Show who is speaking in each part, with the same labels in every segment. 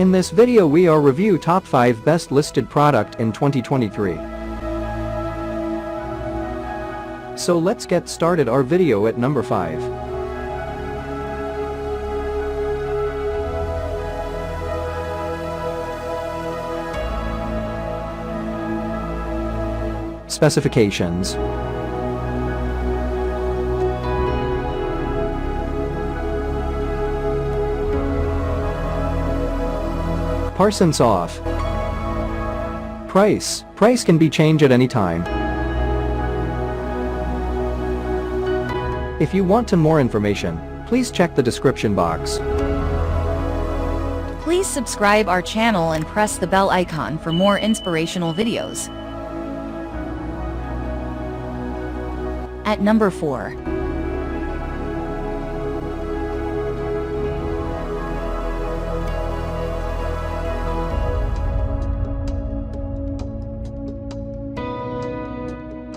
Speaker 1: In this video we are review top 5 best listed product in 2023. So let's get started our video at number 5. Specifications. % off. Price can be changed at any time. If you want to more information, please check the description box.
Speaker 2: Please subscribe our channel and press the bell icon for more inspirational videos. At number 4.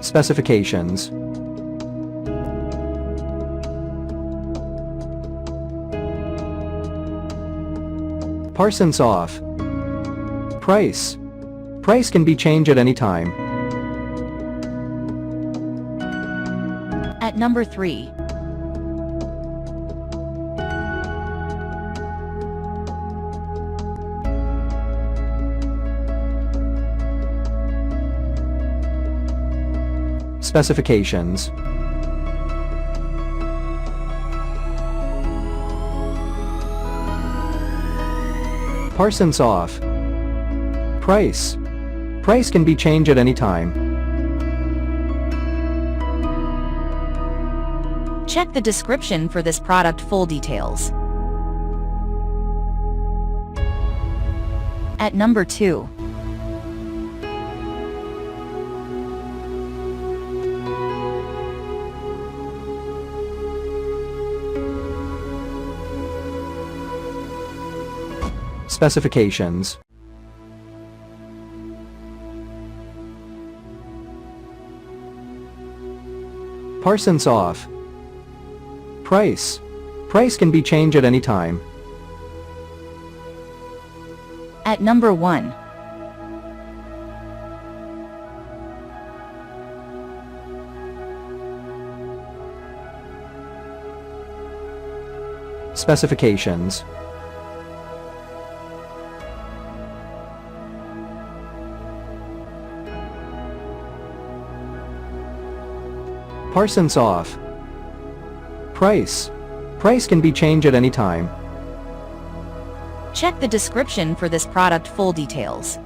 Speaker 1: Specifications. % off. Price can be changed at any time.
Speaker 2: At number 3.
Speaker 1: Specifications. % off. Price can be changed at any time.
Speaker 2: Check the description for this product full details. At number 2.
Speaker 1: Specifications. % off. Price can be changed at any time.
Speaker 2: At number 1.
Speaker 1: Specifications. % off. Price can be changed at any time.
Speaker 2: Check the description for this product full details.